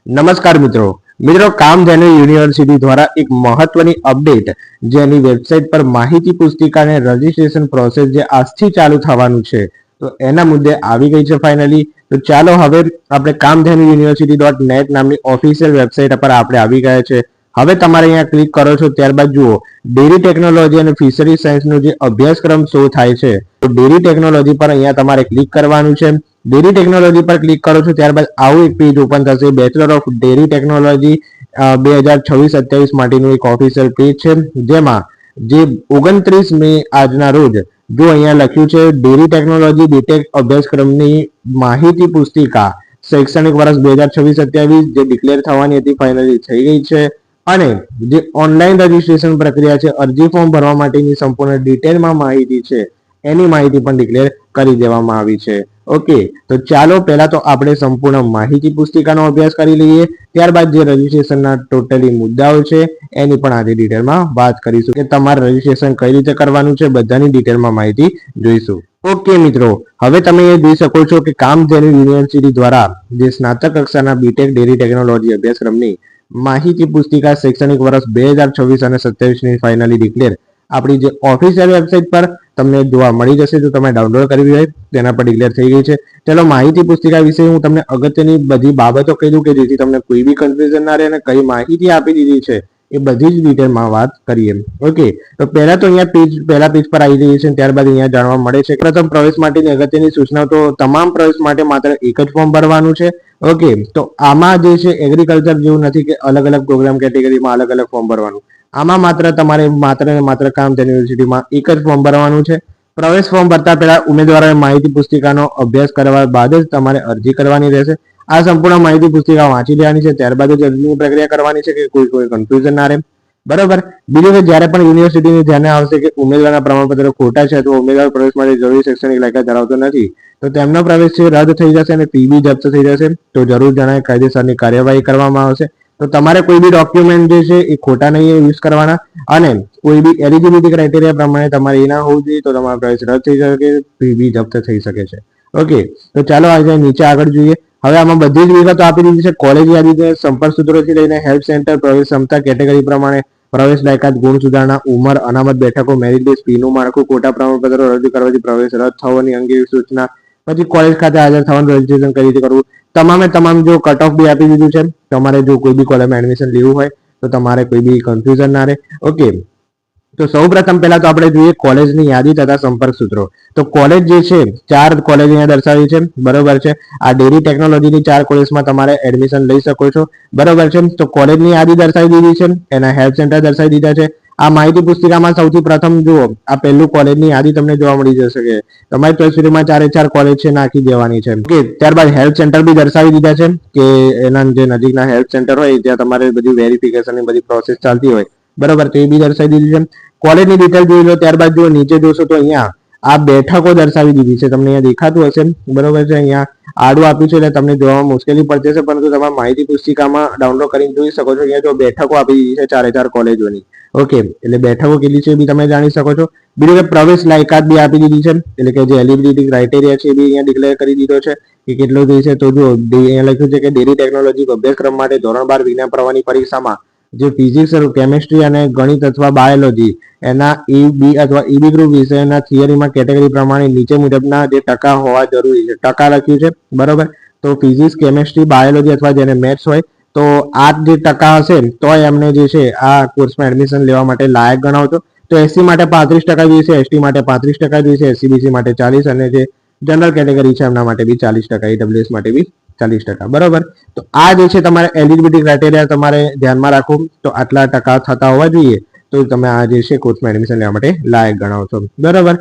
નમસ્કાર મિત્રો કામધેનુ યુનિવર્સિટી દ્વારા એક મહત્વની અપડેટ જેની વેબસાઇટ પર માહિતી પુસ્તિકા અને રજીસ્ટ્રેશન પ્રોસેસ જે આજથી ચાલુ થવાનું છે તો એના મુદ્દે આવી ગઈ છે ફાઇનલી. તો ચાલો હવે આપણે કામધેનુ યુનિવર્સિટી.net નામની ઓફિશિયલ વેબસાઇટ પર આપણે આવી ગયા છે. હવે તમારે અહીંયા ક્લિક કરો છો ત્યારબાદ જુઓ ડેરી ટેકનોલોજી અને ફિશરી સાયન્સનો જે અભ્યાસક્રમ શો થાય છે તો ડેરી ટેકનોલોજી પર અહીંયા તમારે ક્લિક કરવાનું છે. ડેરી ટેકનોલોજી પર ક્લિક કરો છો ત્યારબાદ આવું એક પેજ ઓપન થશે. બેચલર ઓફ ડેરી ટેકનોલોજી 2026-27 માટેનું એક ઓફિશિયલ પેજ છે જેમાં જે 29 મે આજના રોજ જો અહીંયા લખ્યું છે ડેરી ટેકનોલોજી બીટેક અભ્યાસક્રમની માહિતી પુસ્તિકા શૈક્ષણિક વર્ષ 2026-27 જે ડિક્લેર થવાની હતી ફાઇનલી થઈ ગઈ છે અને જે ઓનલાઈન રજીસ્ટ્રેશન પ્રક્રિયા છે અરજી ફોર્મ ભરવા માટેની સંપૂર્ણ ડિટેલમાં માહિતી છે એની માહિતી પણ ડિક્લેર કરી દેવામાં આવી છે. ઓકે, તો ચાલો પહેલા તો આપણે સંપૂર્ણ માહિતી પુસ્તિકાનો અભ્યાસ કરી લઈએ, ત્યારબાદ જે રજીસ્ટ્રેશનના ટોટલી મુદ્દાઓ છે એની પણ આજે ડિટેલમાં વાત કરીશું કે તમારે રજીસ્ટ્રેશન કઈ રીતે કરવાનું છે બધાની ડિટેલમાં માહિતી જોઈશું. ઓકે મિત્રો, હવે તમે એ જોઈ શકો છો કે કામધેનુ યુનિવર્સિટી દ્વારા જે સ્નાતક કક્ષાના બીટેક ડેરી ટેકનોલોજી અભ્યાસક્રમની માહિતી પુસ્તિકા શૈક્ષણિક વર્ષ 2026 અને 27 ની ફાઇનલી ડિક્લેર આપણી જે ઓફિશિયલ વેબસાઇટ પર તમને જોવા મળી જશે. જો તમે ડાઉનલોડ કરવી હોય તેના પર ડિક્લેર થઈ ગઈ છે. ચલો માહિતી પુસ્તિકા વિશે હું તમને અગત્યની બધી બાબતો કહી દઉં કે જેથી તમને કોઈ બી કન્ફ્યુઝન ના રહે અને કઈ માહિતી આપી દીધી છે એ બધી જ ડિટેલમાં વાત કરીએ. ઓકે, તો પહેલા તો અહીંયા પહેલા પેજ પર આવી જઈએ છીએ. ત્યારબાદ અહીંયા જાણવા મળે છે પ્રથમ પ્રવેશ માટેની અગત્યની સૂચનાઓ. તો તમામ પ્રવેશ માટે માત્ર એક જ ફોર્મ ભરવાનું છે. ઓકે, તો આમાં જે છે એગ્રીકલ્ચર જેવું નથી કે અલગ અલગ પ્રોગ્રામ કેટેગરીમાં અલગ અલગ ફોર્મ ભરવાનું. આમાં તમારે માત્ર કામધેનુ યુનિવર્સિટીમાં એક જ ફોર્મ ભરવાનું છે. પ્રવેશ ફોર્મ ભરતા પહેલા ઉમેદવારોએ માહિતી પુસ્તિકાનો અભ્યાસ કરવા બાદ જ તમારે અરજી કરવાની રહેશે. આ સંપૂર્ણ માહિતી પુસ્તિકા વાંચી લેવાની છે, ત્યારબાદ જ અરજીની પ્રક્રિયા કરવાની છે કે કોઈ કન્ફ્યુઝન ના રહે. બરોબર. બીજું કે જ્યારે પણ યુનિવર્સિટીની ધ્યાને આવશે કે ઉમેદવારના પ્રમાણપત્રો ખોટા છે અથવા ઉમેદવાર પ્રવેશ માટે જરૂરી શૈક્ષણિક લાયકાત ધરાવતો નથી તો તેમનો પ્રવેશ છે રદ થઈ જશે અને ફી બી જપ્ત થઈ જશે. તો જરૂર જણાય કાયદેસરની કાર્યવાહી કરવામાં આવશે. તો તમારે કોઈ બી ડોક્યુમેન્ટ જે છે એ ખોટા નહીં યુઝ કરવાના અને કોઈ બી એલિજિબિલિટી ક્રાઇટેરિયા પ્રમાણે તમારે એ ના હોવું જોઈએ તો તમારો પ્રવેશ રદ થઈ શકે, ફી બી જપ્ત થઈ શકે છે. ઓકે, તો ચાલો આજે નીચે આગળ જોઈએ. હવે આમાં બધી જ વિગતો આપી દીધી છે. કોલેજ યાદી, સંપર્ક સૂત્રોથી લઈને હેલ્પ સેન્ટર, પ્રવેશ ક્ષમતા, કેટેગરી પ્રમાણે પ્રવેશ લાયકાત, ગુણ સુધારણા, ઉંમર, અનામત બેઠકો, મેરિટ લિસ્ટ, ફીનું માળખું, ખોટા પ્રમાણપત્રો રદ કરવાથી પ્રવેશ રદ થવાની અંગે સૂચના, પછી કોલેજ ખાતે હાજર થવાનું રજીસ્ટ્રેશન કઈ રીતે કરવું, તમામ જો કટ ઓફ બી આપી દીધું છે. તમારે જો કોઈ બી કોલેજમાં એડમિશન લેવું હોય તો તમારે કોઈ બી કન્ફ્યુઝન ના રહે. ઓકે, તો સૌ પ્રથમ પહેલા તો આપણે જોઈએ કોલેજની યાદી તથા સંપર્ક સૂત્રો. તો કોલેજ જે છે 4 કોલેજ અહીંયા દર્શાવી છે. બરોબર છે. આ ડેરી ટેકનોલોજીની 4 કોલેજમાં તમારે એડમિશન લઈ શકો છો. બરોબર છે. તો કોલેજની યાદી દર્શાવી દીધી છે, એના હેલ્પ સેન્ટર દર્શાવી દીધા છે. આ માહિતી પુસ્તિકામાં સૌથી પ્રથમ જુઓ આ પહેલું કોલેજની યાદી તમને જોવા મળી જશે કે તમારી ચોઈસમાં 4 કોલેજ છે નાખી દેવાની છે. ઓકે, ત્યારબાદ હેલ્પ સેન્ટર બી દર્શાવી દીધા છે કે એના જે નજીકના હેલ્પ સેન્ટર હોય ત્યાં તમારે બધી વેરિફિકેશન ની બધી પ્રોસેસ ચાલતી હોય. બરોબર, તો એ બી દર્શાવી દીધી છે. કોલેજની ડિટેલ જોઈ લો. ત્યારબાદ જો નીચે જોશો તો અહીંયા આ બેઠકો દર્શાવી દીધી છે. તમને અહીંયા દેખાતું હશે. બરોબર છે. અહીંયા આડું આપ્યું છે એટલે તમને જોવામાં મુશ્કેલી પડતી હશે, પરંતુ તમે માહિતી પુસ્તિકામાં ડાઉનલોડ કરીને જોઈ શકો છો. અહીંયા જો બેઠકો આપી દીધી છે 4 કોલેજોની. ઓકે, એટલે બેઠકો કેટલી છે એ બી તમે જાણી શકો છો. બીજું કે પ્રવેશ લાયકાત બી આપી દીધી છે, એટલે કે જે એલિજિબિલિટી ક્રાઇટેરિયા છે એ બી અહીંયા ડિક્લેર કરી દીધો છે કે કેટલો જોઈએ છે. તો જો અહીંયા લખ્યું છે કે ડેરી ટેકનોલોજી અભ્યાસક્રમ માટે ધોરણ 12 વિજ્ઞાન પ્રવાહની પરીક્ષામાં જે ફિઝિક્સ, કેમેસ્ટ્રી અને ગણિત અથવા બાયોલોજી એના બી અથવા ઈબી ગ્રુપ વિષયના થિયરીમાં કેટેગરી પ્રમાણે નીચે મુજબના જે ટકા હોવા જરૂરી છે. ટકા લખ્યું છે. બરોબર, તો ફિઝિક્સ, કેમેસ્ટ્રી, બાયોલોજી અથવા જેને મેથ્સ હોય તો આ જે ટકા હશે તો એમને જે છે આ કોર્સમાં એડમિશન લેવા માટે લાયક ગણાવજો. તો એસસી માટે 35% જોઈશે, એસટી માટે 35% જોઈશે, એસસીબીસી માટે 40% અને જે જનરલ કેટેગરી છે એમના માટે બી 40%, ઈડબ્લ્યુએસ માટે બી 40%. બરોબર, તો આ જે છે તમારે એલિજિબિલિટી ક્રાઇટેરિયા તમારે ધ્યાનમાં રાખો. તો આટલા ટકા થતા હોવા જોઈએ તો તમે આ જે છે કોર્સમાં એડમિશન લેવા માટે લાયક ગણાવો છો. બરોબર,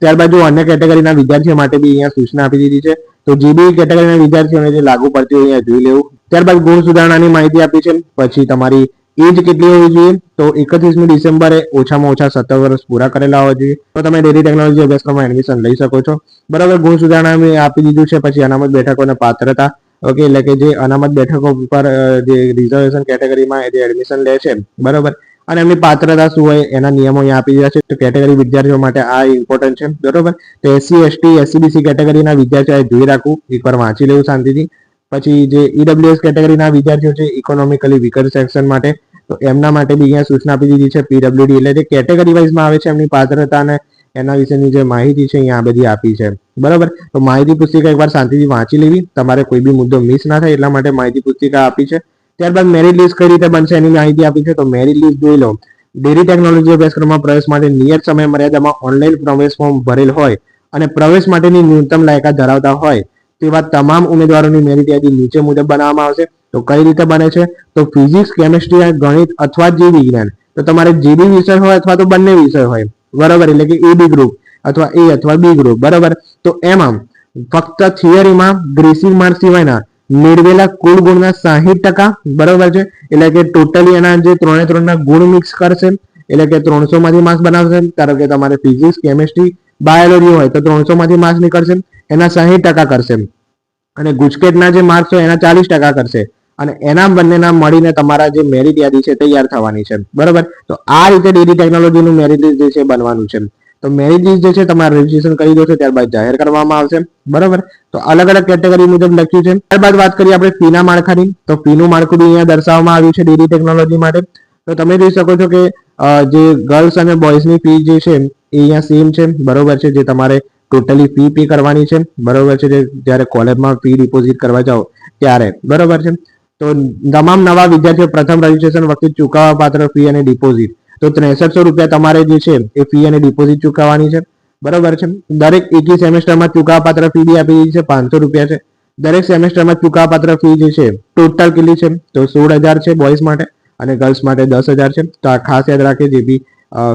ત્યારબાદ જો અન્ય કેટેગરીના વિદ્યાર્થીઓ માટે બી અહીંયા સૂચના આપી દીધી છે. તો જે બી કેટેગરીના વિદ્યાર્થીઓને જે લાગુ પડતી હોય અહીંયા જોઈ લેવું. ત્યારબાદ ગુણ સુધારણાની માહિતી આપી છે. પછી તમારી એજ કેટલી હોવી જોઈએ તો 31મી ડિસેમ્બરે ઓછામાં ઓછા 17 વર્ષ પૂરા કરેલા હોવા જોઈએ તો તમે ડેરી ટેકનોલોજી અભ્યાસક્રમમાં એડમિશન લઈ શકો છો. બરાબર, ગુણ સુધારણા આપી દીધું છે. પછી અનામત બેઠકોને પાત્રતા. ઓકે, એટલે કે જે અનામત બેઠકો પર જે રિઝર્વેશન કેટેગરીમાં જે એડમિશન લે છે. બરાબર, અને એમની પાત્રતા શું હોય એના નિયમો અહીંયા આપી દીધા છે. તો કેટેગરી વિદ્યાર્થીઓ માટે આ ઇમ્પોર્ટન્ટ છે. બરોબર, તો એસસી, એસટી, એસસીબીસી કેટેગરીના વિદ્યાર્થીઓએ જોઈ રાખવું, એકવાર વાંચી લેવું શાંતિથી. પછી જે ઈડબ્લ્યુએસ કેટેગરીના વિદ્યાર્થીઓ છે, ઇકોનોમિકલી વીકર સેક્શન માટે, તો એમના માટે બી અહીંયા સૂચના આપી દીધી છે. પીડબ્લ્યુડી એટલે જે કેટેગરી વાઇઝમાં આવે છે એમની પાત્રતા અને એના વિશેની જે માહિતી છે અહીંયા આ બધી આપી છે. બરાબર, તો માહિતી પુસ્તિકા એકવાર શાંતિથી વાંચી લેવી, તમારે કોઈ બી મુદ્દો મિસ ના થાય એટલા માટે માહિતી પુસ્તિકા આપી છે. ત્યારબાદ મેરિટ લિસ્ટ કઈ રીતે બનશે એની માહિતી આપી છે. તો મેરિટ લિસ્ટ જોઈ લો. ડેરી ટેકનોલોજી અભ્યાસક્રમમાં પ્રવેશ માટે નિયત સમય મર્યાદામાં ઓનલાઈન પ્રવેશ ફોર્મ ભરેલ હોય અને પ્રવેશ માટેની ન્યૂનતમ લાયકાત ધરાવતા હોય તેવા તમામ ઉમેદવારોની મેરિટ યાદી નીચે મુજબ બનાવવામાં આવશે. તો કઈ રીતે બને છે? તો ફિઝિક્સ, કેમેસ્ટ્રી, ગણિત અથવા જીવ વિજ્ઞાન, તો તમારે જે બી વિષય હોય અથવા તો બંને વિષય હોય, બરાબર, એટલે કે એ બી ગ્રુપ અથવા એ અથવા બી ગ્રુપ, બરાબર. તો એમાં ફક્ત થિયરીમાં ગ્રેસિંગ માર્ક સિવાયના મેળવેલા કુલ ગુણના 60%, બરાબર છે, એટલે કે ટોટલી એના જે 3 ના ગુણ મિક્સ કરશે, એટલે કે 300 માંથી માર્ક્સ બનાવશે. ધારો કે તમારે ફિઝિક્સ, કેમેસ્ટ્રી, બાયોલોજી હોય તો 300 માંથી માર્ક્સ નીકળશે, એના 60% કરશે, અને ગુજકેટના જે માર્ક્સ હોય એના 40% કરશે, અને એના બંનેના મળીને તમારા જે મેરિટ યાદી છે તૈયાર થવાની છે. બરાબર, તો આ રીતે ડેરી ટેકનોલોજીનું મેરિટ લિસ્ટ જે છે બનવાનું છે. તો મેરિટ લિસ્ટ જે છે તમારે રજીસ્ટ્રેશન કરી દો છો, ત્યારબાદ જાહેર કરવામાં આવશે. બરાબર, તો અલગ અલગ કેટેગરી મુજબ લખ્યું છે. ત્યારબાદ વાત કરીએ આપણે ફીના માળખાની. તો ફીનું માળખું બી અહીંયા દર્શાવવામાં આવ્યું છે ડેરી ટેકનોલોજી માટે. તો તમે જોઈ શકો છો કે જે ગર્લ્સ અને બોયઝની ફી જે છે એ અહીંયા સેમ છે, બરોબર છે. જે તમારે ટોટલી ફી પે કરવાની છે, બરોબર છે, જ્યારે કોલેજમાં ફી ડિપોઝિટ કરવા જાઓ ત્યારે, બરોબર છે. તો તમામ નવા વિદ્યાર્થીઓ પ્રથમ રજીસ્ટ્રેશન વખતે ચૂકવવા પાત્ર ફી અને ડિપોઝિટ તો 6300 રૂપિયા તમારે જે છે એ ફી અને ડિપોઝિટ ચૂકવવાની છે, બરોબર છે. દરેક એકી સેમેસ્ટરમાં ચૂકવવા પાત્ર ફી બી આપી દીધી છે, 500 રૂપિયા છે. દરેક સેમેસ્ટરમાં ચૂકવવા પાત્ર ફી જે છે ટોટલ કેટલી છે? તો 16000 છે બોયઝ માટે અને ગર્લ્સ માટે 10000 છે. તો આ ખાસ યાદ રાખે, જે બી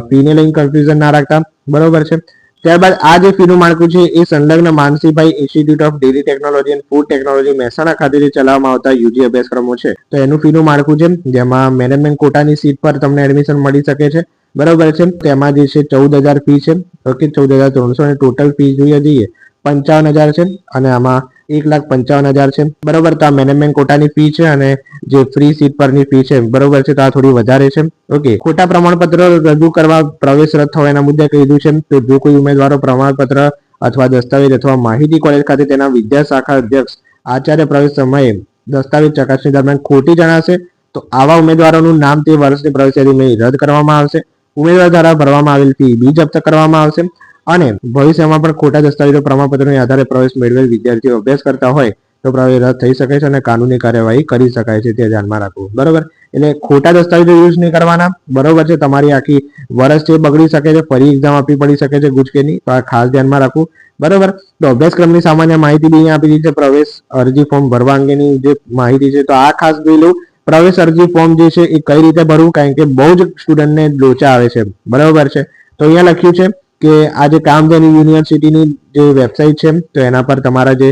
ફીને લઈને કન્ફ્યુઝન ના રાખતા, બરોબર છે. ત્યારબાદ આ જે ફીનું માળખું છે એ સંલગ્ન Mansinhbhai institute of dairy technology and food technology Mehsana ખાતેથી ચલાવવામાં આવતા યુજી અભ્યાસક્રમો છે. તો એનું ફીનું માળખું છે, જેમાં મેનેજમેન્ટ કોટાની સીટ પર તમને એડમિશન મળી શકે છે, બરોબર છે. તેમાં જે છે 14000 ફી છે, ઓકે, 14300, અને ટોટલ ફી જોઈએ 55000 છે, અને આમાં 1,55,000 છે, બરોબર. તો આ મેનેજમેન્ટ કોટાની ફી છે, અને જે ફ્રી સીટ પરની ફી છે, બરોબર છે, તો આ થોડી વધારે છે. ઓકે, ખોટા પ્રમાણપત્ર રજૂ કરવા પ્રવેશ રદ થવા એના મુદ્દે કીધું છે. તો જો કોઈ ઉમેદવારો પ્રમાણપત્ર અથવા દસ્તાવેજ અથવા માહિતી કોલેજ ખાતે તેના વિદ્યા શાખા અધ્યક્ષ આચાર્ય પ્રવેશ સમયે દસ્તાવેજ ચકાસણી દરમિયાન ખોટી જણાશે તો આવા ઉમેદવારોનું નામ તે વર્ષની પ્રવેશ યાદીમાં રદ કરવામાં આવશે. ઉમેદવાર દ્વારા ભરવામાં આવેલ ફી બી જપ્ત કરવામાં આવશે, અને ભવિષ્યમાં પણ ખોટા દસ્તાવેજો પ્રમાણપત્રોના આધારે પ્રવેશ મેળવેલ વિદ્યાર્થીઓ અભ્યાસ કરતા હોય તો પ્રવેશ રદ થઈ શકે છે અને કાનૂની કાર્યવાહી કરી શકાય છે, તે ધ્યાનમાં રાખવું, બરોબર. એટલે ખોટા દસ્તાવેજો યુઝ નહીં કરવાના, બરોબર છે. તમારી આખી વર્ષ છે બગડી શકે છે, ફરી એક્ઝામ આપવી પડી શકે છે ગુજકેટની, તો આ ખાસ ધ્યાનમાં રાખવું, બરોબર. તો અભ્યાસક્રમની સામાન્ય માહિતી બી અહીંયા આપી દીધી છે. પ્રવેશ અરજી ફોર્મ ભરવા અંગેની જે માહિતી છે, તો આ ખાસ જોઈ લઉં. પ્રવેશ અરજી ફોર્મ જે છે એ કઈ રીતે ભરવું, કારણ કે બહુ જ સ્ટુડન્ટને લોચા આવે છે, બરોબર છે. તો અહીંયા લખ્યું છે કે આ જે કામધેનુ યુનિવર્સિટીની જે વેબસાઇટ છે, તો એના પર તમારા જે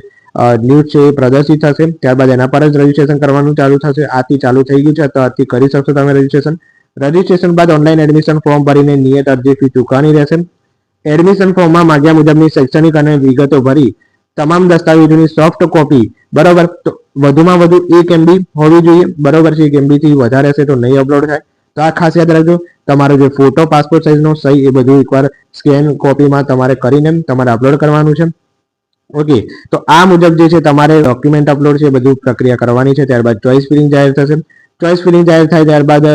ન્યૂઝ છે એ પ્રદર્શિત થશે. ત્યારબાદ એના પર જ રજીસ્ટ્રેશન કરવાનું ચાલુ થશે. આથી ચાલુ થઈ ગયું છે, તો આથી કરી શકશો તમે રજીસ્ટ્રેશન. રજીસ્ટ્રેશન બાદ ઓનલાઈન એડમિશન ફોર્મ ભરીને નિયત અરજી ફી ચૂકવવાની રહેશે. એડમિશન ફોર્મમાં માંગ્યા મુજબની શૈક્ષણિક અને વિગતો ભરી તમામ દસ્તાવેજોની સોફ્ટ કોપી, બરોબર, તો વધુમાં વધુ 1 MB હોવી જોઈએ, બરોબર છે. 1 MB થી વધારે હશે તો નહીં અપલોડ થાય. તો આ ખાસ યાદ રાખજો. તમારો જે ફોટો, પાસપોર્ટ સાઇઝનો સહી, એ બધું એકવાર સ્કેન કોપીમાં તમારે કરીને તમારે અપલોડ કરવાનું છે. ઓકે, તો આ મુજબ જે છે તમારે ડોક્યુમેન્ટ અપલોડ છે બધું પ્રક્રિયા કરવાની છે. ત્યારબાદ ચોઇસ ફિલિંગ જાહેર થશે. ચોઇસ ફિલિંગ જાહેર થાય ત્યારબાદ,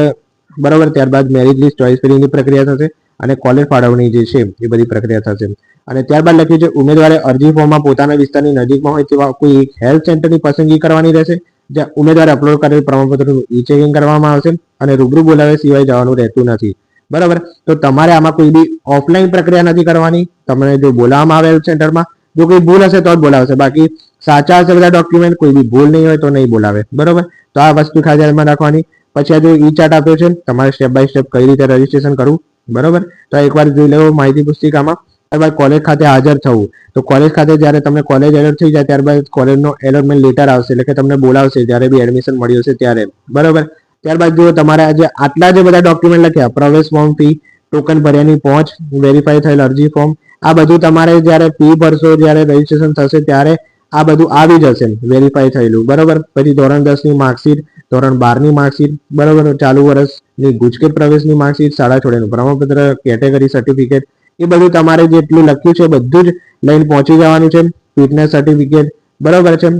બરોબર, ત્યારબાદ મેરિટ લિસ્ટ, ચોઇસ ફિલિંગની પ્રક્રિયા થશે, અને કોલેજ ફાળવણી જે છે એ બધી પ્રક્રિયા થશે. અને ત્યારબાદ લખ્યું છે ઉમેદવારે અરજી ફોર્મમાં પોતાના વિસ્તારની નજીકમાં હોય તેવા કોઈ એક હેલ્થ સેન્ટરની પસંદગી કરવાની રહેશે, જ્યાં ઉમેદવારે અપલોડ કરેલ પ્રમાણપત્રનું ઈ ચેકિંગ કરવામાં આવશે, અને રૂબરૂ બોલાવ્યા સિવાય જવાનું રહેતું નથી, બરાબર. તો તમારે આમાં કોઈ બી ઓફલાઈન પ્રક્રિયા નથી કરવાની. તમને જો બોલાવવામાં આવે હેલ્થ સેન્ટરમાં, જો કોઈ ભૂલ હશે તો જ બોલાવશે, બાકી સાચા હશે બધા ડોક્યુમેન્ટ, કોઈ બી ભૂલ નહીં હોય તો નહીં બોલાવે, બરોબર. તો આ વસ્તુ ખાસ ધ્યાનમાં રાખવાની. પછી આ જો ઈ ચાર્ટ આપ્યો છે, તમારે સ્ટેપ બાય સ્ટેપ કઈ રીતે રજીસ્ટ્રેશન કરવું, બરોબર. તો એકવાર જોઈ લેવો માહિતી પુસ્તિકામાં. ત્યારબાદ કોલેજ ખાતે હાજર થવું. તો કોલેજ ખાતે જ્યારે તમને કોલેજ એલોટ થઈ જાય ત્યારબાદ કોલેજનો એલોટમેન્ટ લેટર આવશે, એટલે કે તમને બોલાવશે જ્યારે બી એડમિશન મળ્યું હશે ત્યારે, બરોબર. ત્યારબાદ જો તમારે આજે આટલા જે બધા ડોક્યુમેન્ટ લખ્યા, પ્રવેશ ફોર્મ, ફી, ટોકન ભર્યાની પહોંચ, વેરીફાઈ થયેલ અરજી ફોર્મ, આ બધું તમારે જ્યારે ફી ભરશો, જ્યારે રજીસ્ટ્રેશન થશે ત્યારે આ બધું આવી જશે વેરીફાઈ થયેલું, બરોબર. પછી ધોરણ 10 ની માર્કશીટ, ધોરણ 12 ની માર્કશીટ, બરોબર, ચાલુ વર્ષની ગુજકેટ પ્રવેશની માર્કશીટ, શાળા છોડેનું પ્રમાણપત્ર, કેટેગરી સર્ટિફિકેટ, એ બધું તમારે જેટલું લખ્યું છે બધું જ લઈને પહોંચી જવાનું છે. ફિટનેસ સર્ટિફિકેટ, બરોબર છે.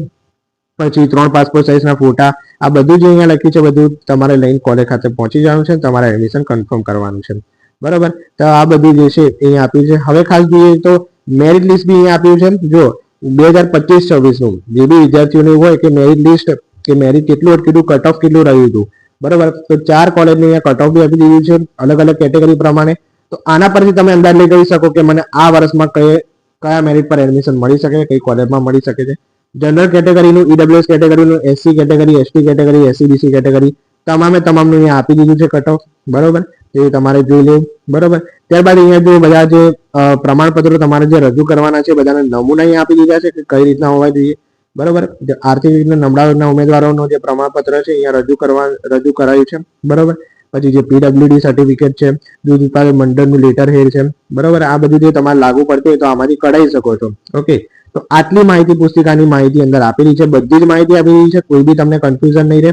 પછી 3 પાસપોર્ટ સાઇઝના ફોટા, આ બધું જે અહીંયા લખ્યું છે બધું તમારે લઈને કોલેજ ખાતે પહોંચી જવાનું છે, તમારે એડમિશન કન્ફર્મ કરવાનું છે, બરોબર. તો આ બધું જે છે અહીંયા આપ્યું છે. હવે ખાસ જોઈએ તો મેરિટ લિસ્ટ બી અહીંયા આપ્યું છે. જો 2025-26નું જે બી વિદ્યાર્થીઓને હોય કે મેરિટ લિસ્ટ કે મેરિટ કેટલું અટક્યું, કટ ઓફ કેટલું રહ્યું હતું, બરોબર. તો 4 કોલેજને અહીંયા કટ ઓફ બી આપી દીધું છે અલગ અલગ કેટેગરી પ્રમાણે. તો આના પરથી તમે અંદાજ લઈ કરી શકો કે મને આ વર્ષમાં કયા મેરિટ પર એડમિશન મળી શકે, કઈ કોલેજમાં મળી શકે છે. જનરલ કેટેગરીનું, ઈડબ્લ્યુએસ કેટેગરીનું, SC category, ST category, SCBC category તમામનું અહીંયા આપી દીધું છે કટ ઓફ, બરોબર. એ તમારે જોઈ લેવું, બરોબર. ત્યારબાદ અહીંયા જો બધા જે પ્રમાણપત્રો તમારે જે રજૂ કરવાના છે બધાના નમૂના અહીંયા આપી દીધા છે કે કઈ રીતના હોવા જોઈએ, બરોબર. આર્થિક રીતના નબળા વર્ગના ઉમેદવારોનો જે પ્રમાણપત્ર છે અહીંયા રજૂ કરાયું છે, બરોબર. પછી જે પીડબ્લ્યુડી સર્ટિફિકેટ છે, દૂધ ઉત્પાદક મંડળનું લેટર હેડ છે, બરોબર. આ બધું જે તમારે લાગુ પડતું હોય તો આમાંથી કઢાઈ શકો છો. ઓકે, તો આટલી માહિતી પુસ્તિકાની માહિતી અંદર આપેલી છે, બધી જ માહિતી આપેલી છે, કોઈ બી તમને કન્ફ્યુઝન નહીં રહે.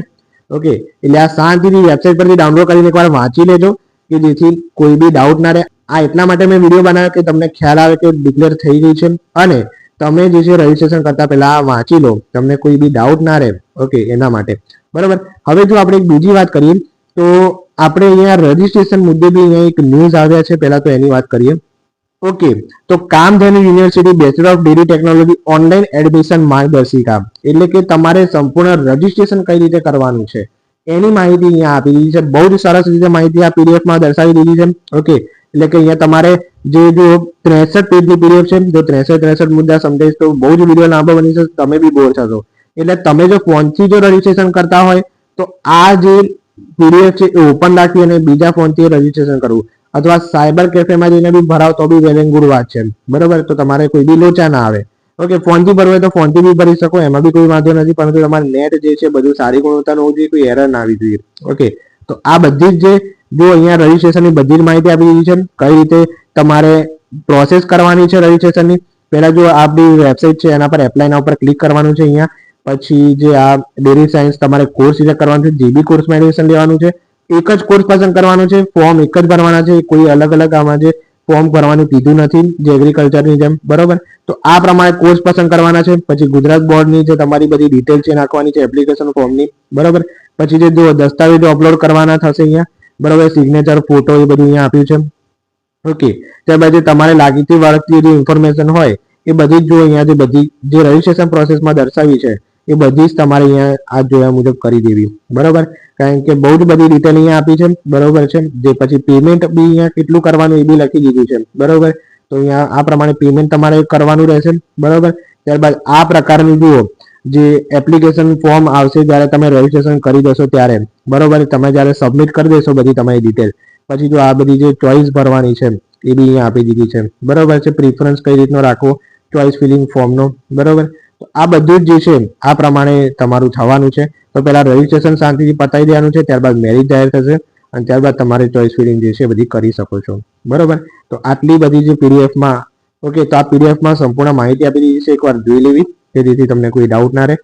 ઓકે, એટલે આ શાંતિથી વેબસાઇટ પરથી ડાઉનલોડ કરીને એકવાર વાંચી લેજો કે જેથી કોઈ બી ડાઉટ ના રહે. આ એટલા માટે મેં વિડીયો બનાવ્યો કે તમને ખ્યાલ આવે કે ડિક્લેર થઈ ગઈ છે અને તમે જે છે રજીસ્ટ્રેશન કરતા પહેલા આ વાંચી લો, તમને કોઈ બી ડાઉટ ના રહે. ઓકે, એના માટે, બરોબર. હવે જો આપણે એક બીજી વાત કરીએ તો આપણે અહીંયા રજીસ્ટ્રેશન મુદ્દે બી અહીંયા એક ન્યૂઝ આવ્યા છે, પહેલા તો એની વાત કરીએ. ઓકે, તો Kamdhenu university bachelor of dairy technology online admission માર્ગદર્શિકા, એટલે કે તમારે સંપૂર્ણ રજીસ્ટ્રેશન કઈ રીતે કરવાનું છે એની માહિતી અહીંયા આપી દીધી છે. બહુ જ સરસ રીતે માહિતી આ પીડીએફમાં દર્શાવી દીધી છે. ઓકે, એટલે કે અહીંયા તમારે જે જો 63 પેજની પીડીએફ છે, જો 63 મુદ્દા સમજાઈશ તો બહુ જ વિડીયો લાંબો બની જશે, તમે બી બોર થશો. એટલે તમે જો ફોનથી જો રજીસ્ટ્રેશન કરતા હોય તો આ જે પીડીએફ છે એ ઓપન રાખી અને બીજા ફોનથી રજીસ્ટ્રેશન કરવું, અથવા સાયબર કેફેમાં જઈને બી ભરાવ તો બી વેલ એન્ડ ગુડ વાત છે, બરોબર. તો તમારે કોઈ બી લોચા ના આવે. ઓકે, ફોનથી ભરવું હોય તો ફોનથી બી ભરી શકો, એમાં બી કોઈ વાંધો નથી, પરંતુ તમારે નેટ જે છે બધું સારી ગુણવત્તાનું હોવું જોઈએ, કોઈ એરર ના આવી જોઈએ. ઓકે, તો આ બધી જ જો અહીંયા રજીસ્ટ્રેશનની બધી જ માહિતી આપી દીધી છે, કઈ રીતે તમારે પ્રોસેસ કરવાની છે રજીસ્ટ્રેશનની. પહેલા જો આપણી વેબસાઇટ છે એના પર એપ્લાયના ઉપર ક્લિક કરવાનું છે અહીંયા. પછી જે આ ડેરી સાયન્સ તમારે કોર્સ સિલેક્ટ કરવાનો છે, જે બી કોર્સમાં એડમિશન લેવાનું છે એક જ કોર્સ પસંદ કરવાનો છે, ફોર્મ એક જ ભરવાના છે, કોઈ અલગ અલગ આમાં જે ફોર્મ ભરવાનું કીધું નથી જે એગ્રીકલ્ચરની જેમ, બરોબર. તો આ પ્રમાણે કોર્સ પસંદ કરવાના છે. પછી ગુજરાત બોર્ડની જે તમારી બધી ડિટેલ છે નાખવાની છે એપ્લિકેશન ફોર્મની, બરોબર. પછી જે જો દસ્તાવેજો અપલોડ કરવાના થશે અહીંયા, બરોબર, સિગ્નેચર, ફોટો એ બધું અહીંયા આપ્યું છે. ઓકે, ત્યારબાદ જે તમારે લાગતી વળગતી જે ઇન્ફોર્મેશન હોય એ બધી જ જો અહીંયા જે બધી જે રજીસ્ટ્રેશન પ્રોસેસમાં દર્શાવી છે એ બધી જ તમારે અહીંયા આ જોયા મુજબ કરી દેવી, બરોબર. કારણ કે બહુ જ બધી ડિટેલ અહીંયા આપી છે, બરોબર છે. જે પછી પેમેન્ટ બી અહીંયા કેટલું કરવાનું એ બી લખી દીધું છે, બરોબર. તો અહીંયા આ પ્રમાણે પેમેન્ટ તમારે કરવાનું રહેશે, બરોબર. ત્યારબાદ આ પ્રકારની જુઓ જે એપ્લિકેશન ફોર્મ આવશે જ્યારે તમે રજીસ્ટ્રેશન કરી દેશો ત્યારે, બરોબર. તમે જ્યારે સબમિટ કરી દેશો બધી તમારી ડિટેલ, પછી જો આ બધી જે ચોઈસ ભરવાની છે એ બી અહીંયા આપી દીધી છે, બરોબર છે. પ્રિફરન્સ કઈ રીતનો રાખવો ચોઈસ ફિલિંગ ફોર્મનો, બરોબર. તો આ બધું જ જે છે આ પ્રમાણે તમારું થવાનું છે. તો પહેલા રજીસ્ટ્રેશન શાંતિથી પતાવી દેવાનું છે, ત્યારબાદ મેરિટ જાહેર થશે અને ત્યારબાદ તમારે ચોઈસ ફિલિંગ જે છે બધી કરી શકો છો, બરોબર. તો આટલી બધી જે પીડીએફમાં, ઓકે, તો આ પીડીએફમાં સંપૂર્ણ માહિતી આપી દીધી છે, એકવાર જોઈ લેવી કે જેથી તમને કોઈ ડાઉટ ના રહે.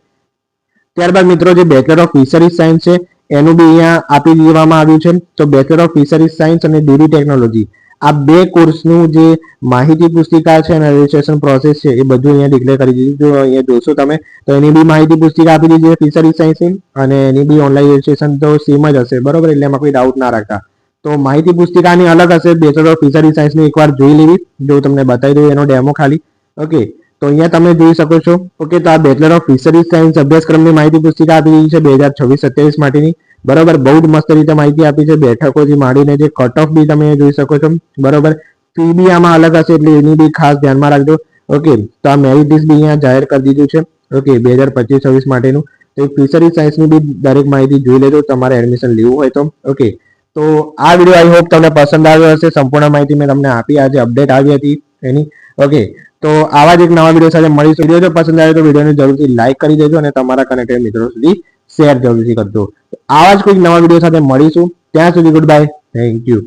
ત્યારબાદ મિત્રો જે બેચલર ઓફ ફિશરીઝ સાયન્સ છે એનું બી અહીંયા આપી દેવામાં આવ્યું છે. તો બેચલર ઓફ ફિશરીઝ સાયન્સ અને ડેરી ટેકનોલોજી આ બે કોર્સનું જે માહિતી પુસ્તિકા છે અને રજીસ્ટ્રેશન પ્રોસેસ છે એ બધું અહીંયા ડિક્લેર કરી દીધું. જો અહીંયા જોશો તમે તો એની બી માહિતી પુસ્તિકા આપી દીધી છે ફિશરીઝ સાયન્સની, અને એની બી ઓનલાઈન રજીસ્ટ્રેશન તો સેમ જ હશે, બરોબર. એટલે એમાં કોઈ ડાઉટ ના રાખતા. તો માહિતી પુસ્તિકાની અલગ હશે, બેચલર ઓફ ફિશરીઝ સાયન્સની એકવાર જોઈ લેવી, જો તમને બતાવી દઉં એનો ડેમો ખાલી. ઓકે, તો અહીંયા તમે જોઈ શકો છો. ઓકે, તો આ બેચલર ઓફ ફિશરીઝ સાયન્સ અભ્યાસક્રમની માહિતી પુસ્તિકા આપી દીધી છે 2026-27 માટેની, બરોબર. બહુ જ મસ્ત રીતે માહિતી આપી છે, બેઠકોથી માંડીને જે કટ ઓફ બી તમે જોઈ શકો છો, બરોબર. ફી બી આમાં અલગ હશે એટલે એની બી ખાસ ધ્યાનમાં રાખજો. ઓકે, તો આ મેરિટ લિસ્ટ બી અહીંયા જાહેર કરી દીધું છે. ઓકે, 2025-26 માટેનું. તો ફિશરીઝ સાયન્સની બી દરેક માહિતી જોઈ લેજો તમારે એડમિશન લેવું હોય તો. ઓકે, તો આ વિડીયો આઈ હોપ તમને પસંદ આવ્યો હશે. સંપૂર્ણ માહિતી મેં તમને આપી, આજે અપડેટ આવી હતી એની. ઓકે, તો આવા જ એક નવા વિડીયો સાથે મળીશું. વિડીયો જો પસંદ આવે તો વિડીયોને જરૂરથી લાઈક કરી દેજો અને તમારા કનેક્ટેડ મિત્રો સુધી શેર જરૂરથી કરજો. આવા જ કોઈક નવા વિડીયો સાથે મળીશું. ત્યાં સુધી ગુડ બાય, થેન્ક યુ.